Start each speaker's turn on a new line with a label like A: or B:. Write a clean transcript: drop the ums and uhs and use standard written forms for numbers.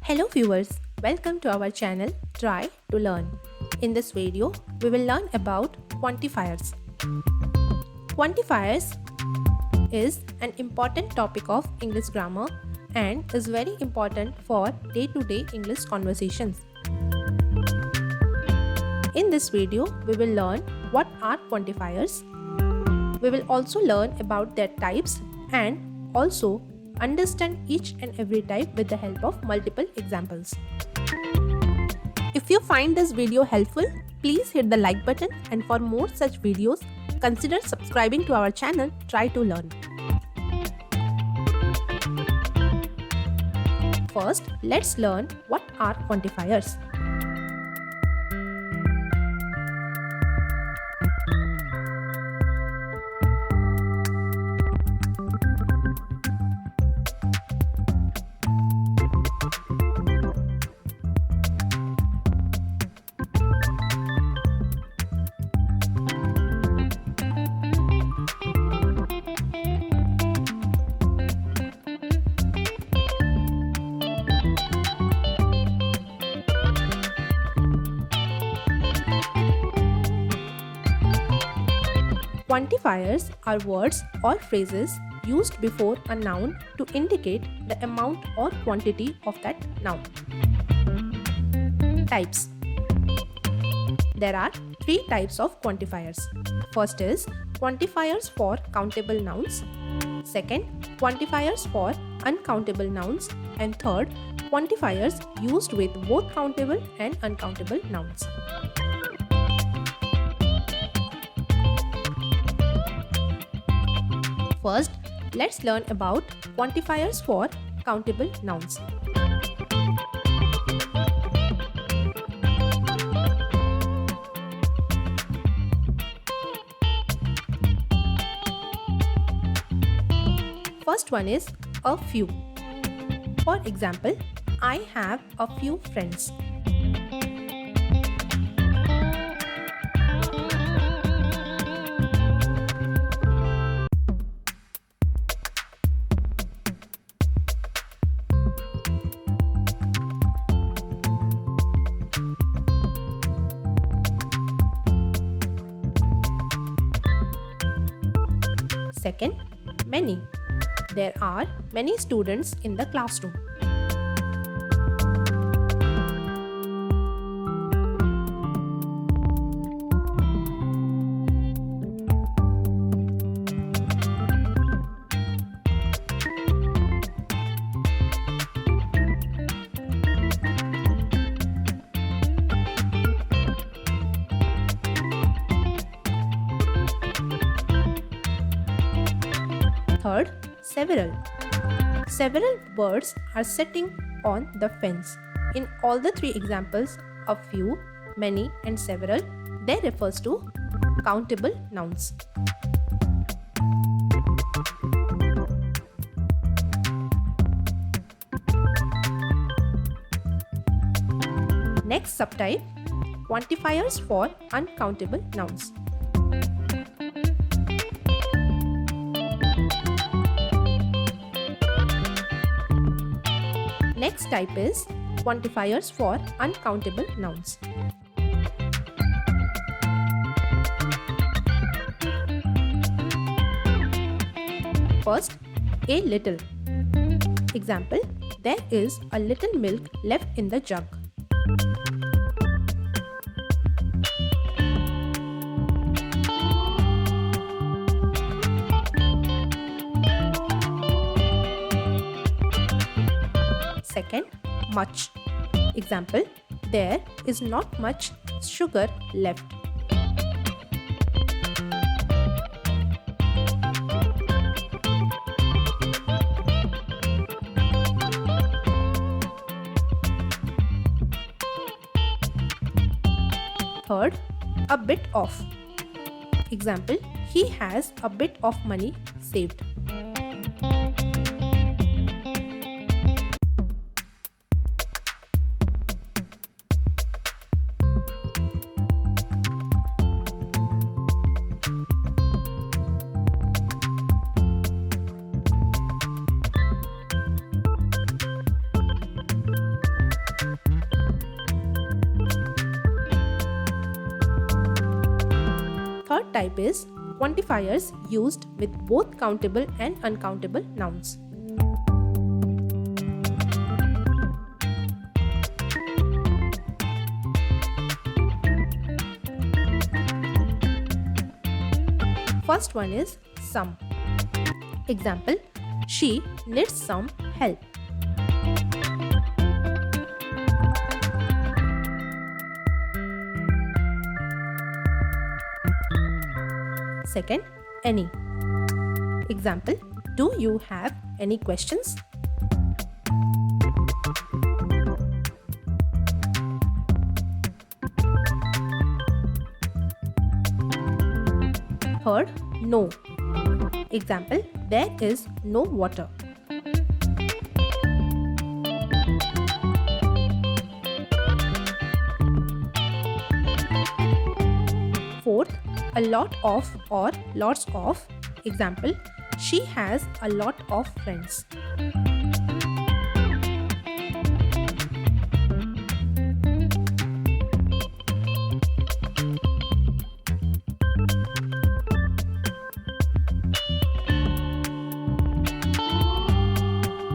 A: Hello viewers, welcome to our channel Try to Learn. In this video, we will learn about quantifiers. Quantifiers is an important topic of English grammar and is very important for day-to-day English conversations. In this video, we will learn what are quantifiers. We will also learn about their types and also understand each and every type with the help of multiple examples. If you find this video helpful, please hit the like button, and for more such videos, consider subscribing to our channel Try to Learn. First, let's learn what are quantifiers. Quantifiers are words or phrases used before a noun to indicate the amount or quantity of that noun. Types. There are three types of quantifiers. First is quantifiers for countable nouns. Second, quantifiers for uncountable nouns. And third, quantifiers used with both countable and uncountable nouns. First, let's learn about quantifiers for countable nouns. First one is a few. For example, I have a few friends. Second, many. There are many students in the classroom. Third, several. Several birds are sitting on the fence. In all the three examples, a few, many, and several, they refers to countable nouns. Next subtype, quantifiers for uncountable nouns. Next type is quantifiers for uncountable nouns. First, a little. Example, there is a little milk left in the jug. Second, much. Example, there is not much sugar left. Third, a bit of. Example, he has a bit of money saved. type is quantifiers used with both countable and uncountable nouns. First one is some. Example, she needs some help. Second, any. Example, do you have any questions? Third, no. Example, there is no water. Fourth, a lot of or lots of. Example, she has a lot of friends.